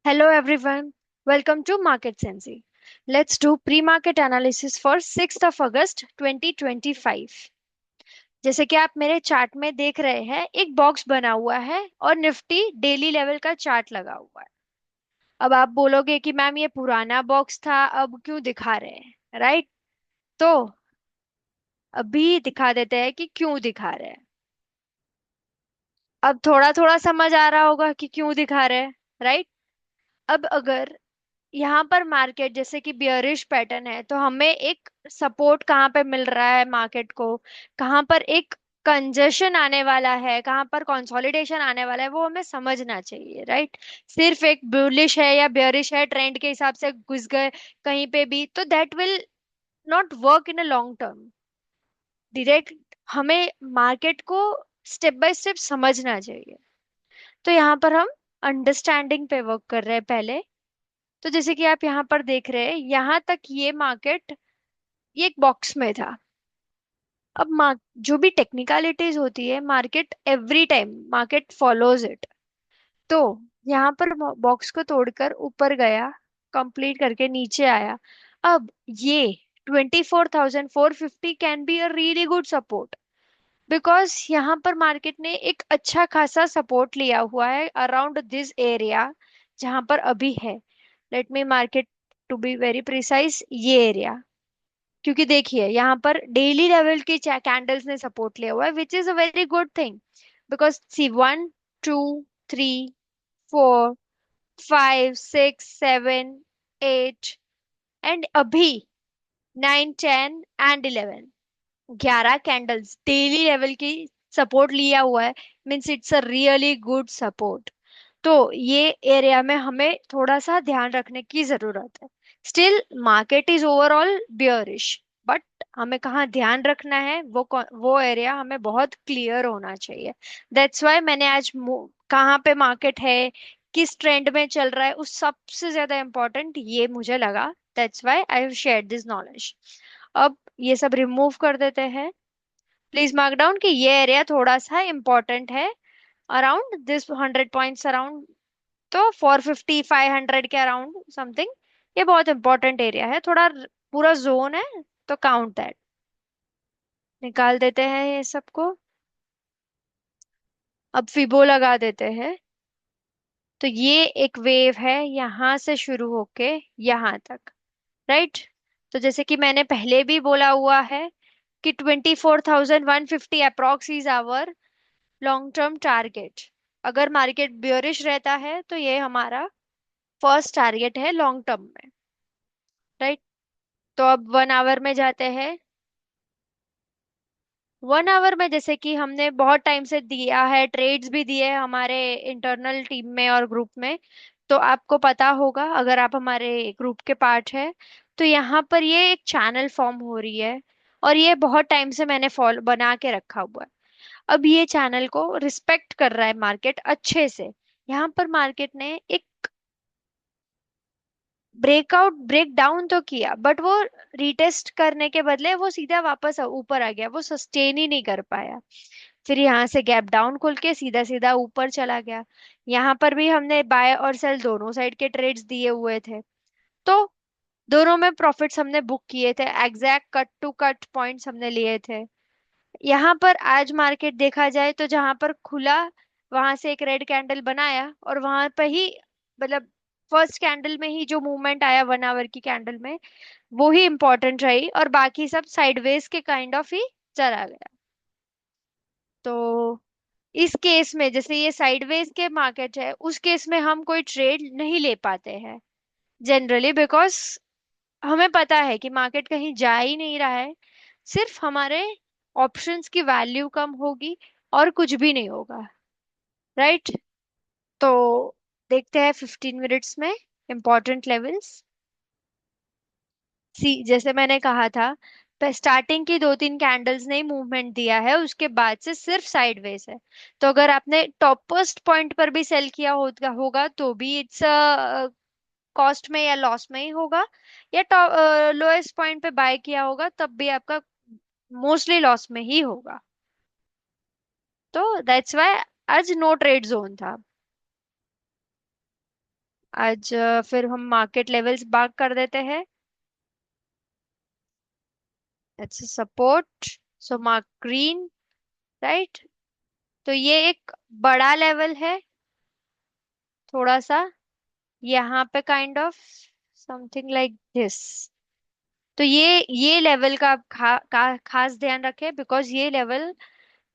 Hello everyone, welcome to Market Sensei. Let's do pre-market analysis for 6th of August 2025। जैसे कि आप मेरे chart में देख रहे हैं, एक बॉक्स बना हुआ है और निफ्टी डेली लेवल का चार्ट लगा हुआ है। अब आप बोलोगे कि मैम ये पुराना बॉक्स था, अब क्यों दिखा रहे हैं, राइट? तो अभी दिखा देते हैं कि क्यों दिखा रहे हैं। अब थोड़ा थोड़ा समझ आ रहा होगा कि क्यों दिखा रहे हैं, राइट? अब अगर यहाँ पर मार्केट जैसे कि बियरिश पैटर्न है तो हमें एक सपोर्ट कहाँ पे मिल रहा है मार्केट को, कहाँ पर एक कंजेशन आने वाला है, कहाँ पर कंसोलिडेशन आने वाला है, वो हमें समझना चाहिए, राइट? सिर्फ एक बुलिश है या बियरिश है ट्रेंड के हिसाब से घुस गए कहीं पे भी, तो that will not work in a long term. Direct हमें मार्केट को स्टेप बाय स्टेप समझना चाहिए। तो यहाँ पर हम अंडरस्टैंडिंग पे वर्क कर रहे हैं पहले। तो जैसे कि आप यहाँ पर देख रहे हैं, यहाँ तक ये मार्केट ये एक बॉक्स में था। अब जो भी टेक्निकलिटीज होती है, market every time market follows it. तो यहाँ पर बॉक्स को तोड़कर ऊपर गया, कंप्लीट करके नीचे आया। अब ये 24,450 can be a really good support, because यहाँ पर मार्केट ने एक अच्छा खासा सपोर्ट लिया हुआ है अराउंड दिस एरिया जहां पर अभी है। Let me market to be very precise, ये एरिया। क्योंकि देखिए यहाँ पर डेली लेवल की कैंडल्स ने सपोर्ट लिया हुआ है, which is a very good thing. Because see 1, 2, 3, 4, 5, 6, 7, 8 and अभी 9, 10 एंड 11, 11 कैंडल्स डेली लेवल की सपोर्ट लिया हुआ है। Means it's a really good support. तो ये एरिया में हमें थोड़ा सा ध्यान रखने की जरूरत है। Still market is overall bearish, but हमें कहाँ ध्यान रखना है, वो एरिया हमें बहुत क्लियर होना चाहिए। दैट्स वाई मैंने आज कहाँ पे मार्केट है, किस ट्रेंड में चल रहा है, उस सबसे ज्यादा इंपॉर्टेंट ये मुझे लगा। That's why I have shared this knowledge. अब ये सब रिमूव कर देते हैं। प्लीज मार्क डाउन कि ये एरिया थोड़ा सा इंपॉर्टेंट है, अराउंड दिस 100 पॉइंट्स अराउंड। तो 450 500 के अराउंड समथिंग ये बहुत इंपॉर्टेंट एरिया है, थोड़ा पूरा जोन है। तो काउंट दैट, निकाल देते हैं ये सबको। अब फिबो लगा देते हैं। तो ये एक वेव है यहाँ से शुरू होके यहाँ तक, राइट? तो जैसे कि मैंने पहले भी बोला हुआ है कि 24,150 approx is our long term target. अगर मार्केट बियरिश रहता है तो ये हमारा फर्स्ट टारगेट है लॉन्ग टर्म में, राइट? तो अब 1 आवर में जाते हैं। 1 आवर में जैसे कि हमने बहुत टाइम से दिया है, ट्रेड्स भी दिए हैं हमारे इंटरनल टीम में और ग्रुप में। तो आपको पता होगा अगर आप हमारे ग्रुप के पार्ट है। तो यहाँ पर ये एक चैनल फॉर्म हो रही है और ये बहुत टाइम से मैंने फॉलो बना के रखा हुआ है। अब ये चैनल को रिस्पेक्ट कर रहा है मार्केट अच्छे से। यहाँ पर मार्केट ने एक ब्रेकआउट ब्रेक डाउन तो किया, बट वो रीटेस्ट करने के बदले वो सीधा वापस ऊपर आ गया, वो सस्टेन ही नहीं कर पाया। फिर यहाँ से गैप डाउन खोल के सीधा सीधा ऊपर चला गया। यहाँ पर भी हमने बाय और सेल दोनों साइड के ट्रेड्स दिए हुए थे। तो दोनों में प्रॉफिट्स हमने बुक किए थे, exact cut to cut points हमने लिए थे। यहाँ पर आज मार्केट देखा जाए तो जहां पर खुला वहां से एक रेड कैंडल बनाया और वहां पर ही, मतलब फर्स्ट कैंडल में ही जो मूवमेंट आया 1 आवर की कैंडल में, वो ही इंपॉर्टेंट रही और बाकी सब साइडवेज के काइंड ऑफ ही चला गया। तो इस केस में जैसे ये साइडवेज के मार्केट है, उस केस में हम कोई ट्रेड नहीं ले पाते हैं जनरली, बिकॉज हमें पता है कि मार्केट कहीं जा ही नहीं रहा है। सिर्फ हमारे ऑप्शंस की वैल्यू कम होगी और कुछ भी नहीं होगा, राइट? तो देखते हैं 15 मिनट्स में इंपॉर्टेंट लेवल्स। सी जैसे मैंने कहा था, स्टार्टिंग की 2 3 कैंडल्स ने मूवमेंट दिया है, उसके बाद से सिर्फ साइडवेज है। तो अगर आपने टॉपेस्ट पॉइंट पर भी सेल किया होगा होगा तो भी इट्स कॉस्ट में या लॉस में ही होगा, या लोएस्ट पॉइंट पे बाय किया होगा तब भी आपका मोस्टली लॉस में ही होगा। तो दैट्स वाई आज नो ट्रेड जोन था। आज फिर हम मार्केट लेवल्स बात कर देते हैं। It's support, so mark green, right. तो ये एक बड़ा लेवल है, थोड़ा सा यहाँ पे kind of something like this. तो ये लेवल का आप खास ध्यान रखें, बिकॉज ये लेवल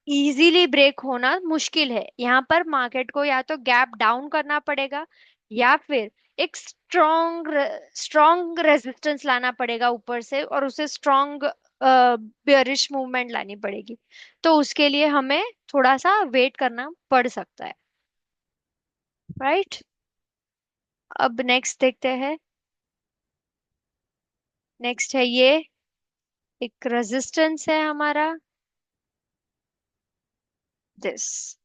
इजीली ब्रेक होना मुश्किल है। यहाँ पर मार्केट को या तो गैप डाउन करना पड़ेगा, या फिर एक स्ट्रॉन्ग रेजिस्टेंस लाना पड़ेगा ऊपर से, और उसे स्ट्रॉन्ग बेयरिश मूवमेंट लानी पड़ेगी। तो उसके लिए हमें थोड़ा सा वेट करना पड़ सकता है, राइट। अब नेक्स्ट देखते हैं। नेक्स्ट है ये, एक रेजिस्टेंस है हमारा, दिस।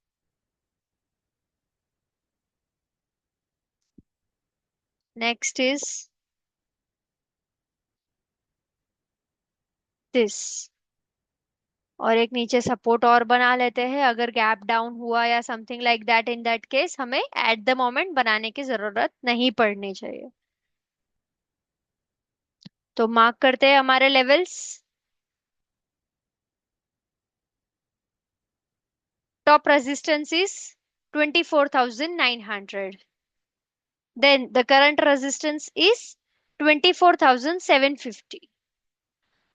Next is this. और एक नीचे सपोर्ट और बना लेते हैं, अगर गैप डाउन हुआ या something like that, in that case हमें एट द मोमेंट बनाने की जरूरत नहीं पड़नी चाहिए। तो मार्क करते हैं हमारे levels. Top resistance is 24,900, then the current resistance is 24,750,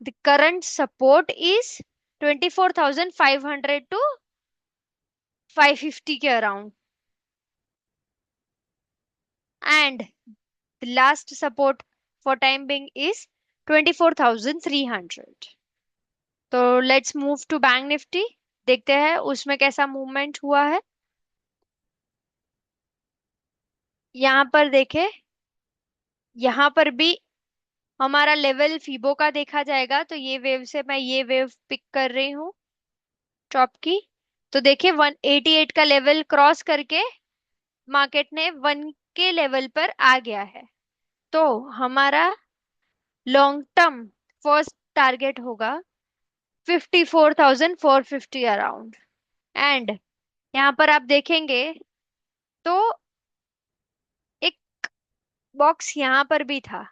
the current support is 24,500 to 550 के around, and the last support for time being is 24,300। तो let's move to bank Nifty, देखते हैं उसमें कैसा मूवमेंट हुआ है। यहाँ पर देखे, यहाँ पर भी हमारा लेवल फीबो का देखा जाएगा, तो ये वेव से मैं ये वेव पिक कर रही हूँ टॉप की। तो देखिए 188 का लेवल क्रॉस करके मार्केट ने 1 के लेवल पर आ गया है। तो हमारा लॉन्ग टर्म फर्स्ट टारगेट होगा 54,450 अराउंड। एंड यहाँ पर आप देखेंगे तो एक बॉक्स यहाँ पर भी था,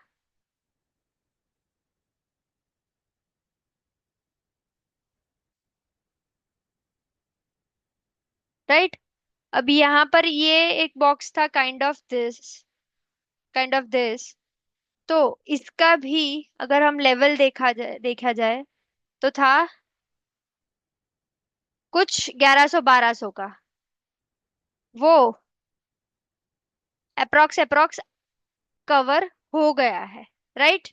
राइट। अब यहाँ पर ये एक बॉक्स था काइंड ऑफ दिस। तो इसका भी अगर हम लेवल देखा जाए तो था कुछ 1100 1200 का, वो अप्रोक्स अप्रोक्स कवर हो गया है, राइट।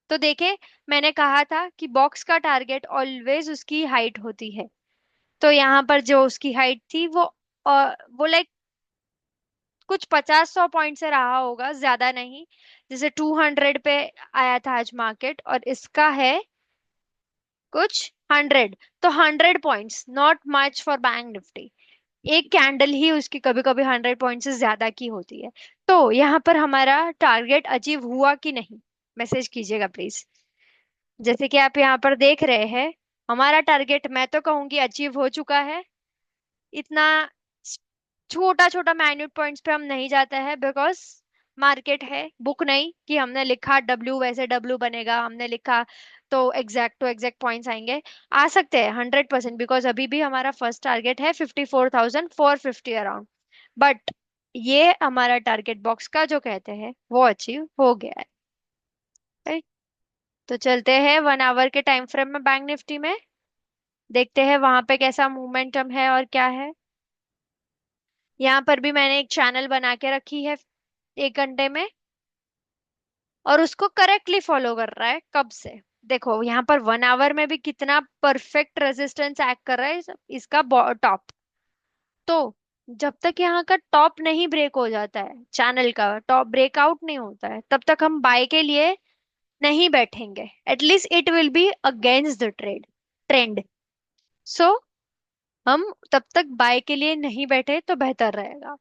तो देखे, मैंने कहा था कि बॉक्स का टारगेट ऑलवेज उसकी हाइट होती है। तो यहाँ पर जो उसकी हाइट थी वो लाइक कुछ 50 100 पॉइंट से रहा होगा, ज्यादा नहीं। जैसे 200 पे आया था आज मार्केट, और इसका है कुछ 100। तो 100 points not much for bank Nifty. एक कैंडल ही उसकी कभी कभी 100 पॉइंट से ज्यादा की होती है। तो यहाँ पर हमारा टारगेट अचीव हुआ कि नहीं, मैसेज कीजिएगा प्लीज। जैसे कि आप यहाँ पर देख रहे हैं, हमारा टारगेट मैं तो कहूंगी अचीव हो चुका है। इतना छोटा छोटा माइन्यूट पॉइंट्स पे हम नहीं जाते हैं, बिकॉज मार्केट है, बुक नहीं कि हमने लिखा डब्ल्यू वैसे डब्ल्यू बनेगा, हमने लिखा तो एग्जैक्ट टू एग्जैक्ट पॉइंट्स आएंगे। आ सकते हैं 100%, बिकॉज अभी भी हमारा फर्स्ट टारगेट है 54,450 अराउंड। बट ये हमारा टारगेट बॉक्स का जो कहते हैं वो अचीव हो गया है, right? तो चलते हैं 1 आवर के टाइम फ्रेम में बैंक निफ्टी में, देखते हैं वहां पे कैसा मोमेंटम है और क्या है। यहाँ पर भी मैंने एक चैनल बना के रखी है 1 घंटे में, और उसको करेक्टली फॉलो कर रहा है कब से। देखो यहाँ पर 1 आवर में भी कितना परफेक्ट रेजिस्टेंस एक्ट कर रहा है इसका टॉप। तो जब तक यहाँ का टॉप नहीं ब्रेक हो जाता है, चैनल का टॉप ब्रेकआउट नहीं होता है, तब तक हम बाय के लिए नहीं बैठेंगे। At least it will be against the trend. So हम तब तक बाय के लिए नहीं बैठे तो बेहतर रहेगा।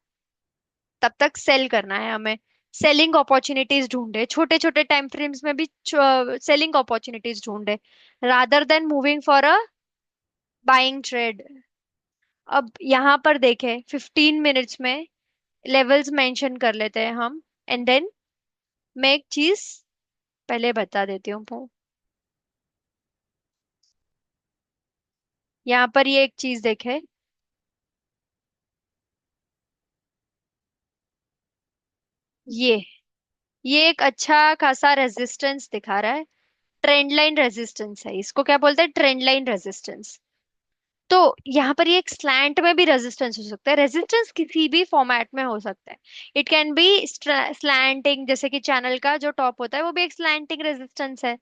तब तक सेल करना है हमें। सेलिंग अपॉर्चुनिटीज ढूंढे, छोटे छोटे टाइम फ्रेम्स में भी सेलिंग अपॉर्चुनिटीज ढूंढे, rather than moving for a buying trade. अब यहाँ पर देखें 15 मिनट्स में लेवल्स मेंशन कर लेते हैं हम। एंड देन मैं एक चीज पहले बता देती हूँ। यहाँ पर ये एक चीज देखे, ये ये एक अच्छा खासा रेजिस्टेंस दिखा रहा है। ट्रेंड लाइन रेजिस्टेंस है, इसको क्या बोलते हैं, ट्रेंड लाइन रेजिस्टेंस। तो यहाँ पर ये एक स्लैंट में भी रेजिस्टेंस हो सकता है, रेजिस्टेंस किसी भी फॉर्मेट में हो सकता है। इट कैन बी स्लैंटिंग, जैसे कि चैनल का जो टॉप होता है वो भी एक स्लैंटिंग रेजिस्टेंस है।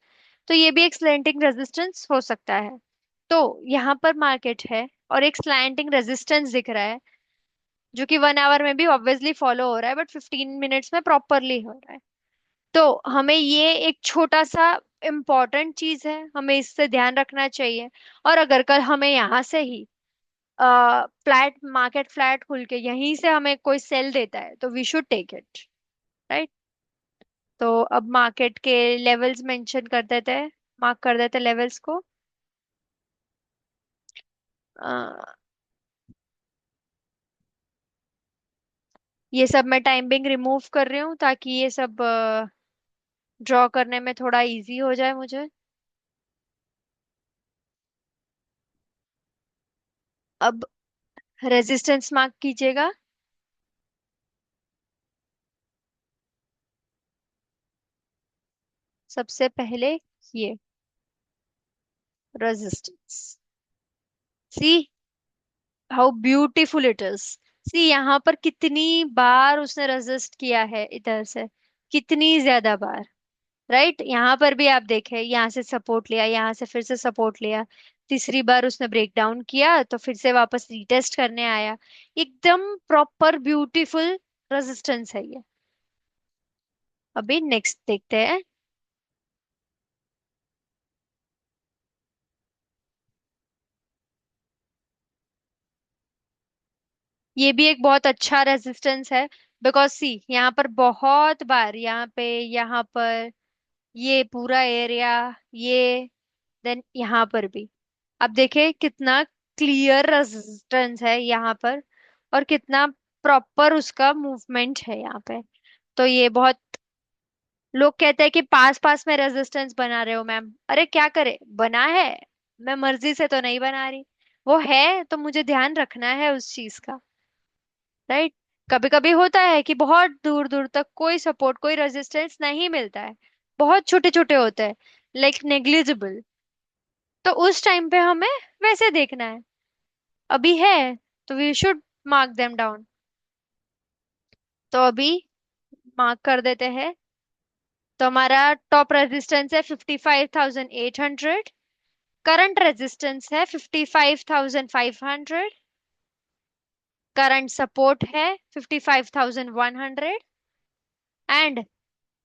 तो ये भी एक स्लैंटिंग रेजिस्टेंस हो सकता है। तो यहाँ पर मार्केट है और एक स्लैंटिंग रेजिस्टेंस दिख रहा है, जो कि 1 आवर में भी ऑब्वियसली फॉलो हो रहा है, बट 15 मिनट्स में प्रॉपरली हो रहा है। तो हमें ये एक छोटा सा इम्पोर्टेंट चीज है, हमें इससे ध्यान रखना चाहिए। और अगर कल हमें यहाँ से ही फ्लैट मार्केट फ्लैट खुल के यहीं से हमें कोई सेल देता है तो we should take it, right. तो अब मार्केट के लेवल्स मेंशन कर देते हैं, मार्क कर देते हैं लेवल्स को। अ, ये सब मैं टाइमिंग रिमूव कर रही हूँ ताकि ये सब ड्रॉ करने में थोड़ा इजी हो जाए मुझे। अब रेजिस्टेंस मार्क कीजिएगा। सबसे पहले ये resistance, see how beautiful it is. See यहाँ पर कितनी बार उसने रेजिस्ट किया है इधर से, कितनी ज्यादा बार। राइट, यहाँ पर भी आप देखें, यहाँ से सपोर्ट लिया, यहाँ से फिर से सपोर्ट लिया, तीसरी बार उसने ब्रेक डाउन किया तो फिर से वापस रीटेस्ट करने आया। एकदम प्रॉपर ब्यूटीफुल रेजिस्टेंस है ये। अभी नेक्स्ट देखते हैं। ये भी एक बहुत अच्छा रेजिस्टेंस है, बिकॉज सी यहाँ पर बहुत बार, यहाँ पे, यहाँ पर, ये पूरा एरिया, ये, देन यहाँ पर भी। अब देखें कितना क्लियर रेजिस्टेंस है यहाँ पर, और कितना प्रॉपर उसका मूवमेंट है यहाँ पे। तो ये बहुत, लोग कहते हैं कि पास पास में रेजिस्टेंस बना रहे हो मैम, अरे क्या करे, बना है, मैं मर्जी से तो नहीं बना रही, वो है तो मुझे ध्यान रखना है उस चीज का, राइट। कभी कभी होता है कि बहुत दूर दूर तक कोई सपोर्ट कोई रेजिस्टेंस नहीं मिलता है, बहुत छोटे छोटे होते हैं, लाइक नेग्लिजिबल। तो उस टाइम पे हमें वैसे देखना है। अभी है तो we should mark them down. तो अभी मार्क कर देते हैं। तो हमारा टॉप रेजिस्टेंस है 55,800, करंट रेजिस्टेंस है 55,500, करंट सपोर्ट है 55,100, and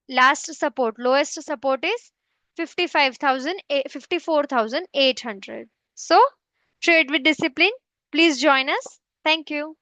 last support, lowest support is 55,000, 54,800। So trade with discipline, please join us. Thank you.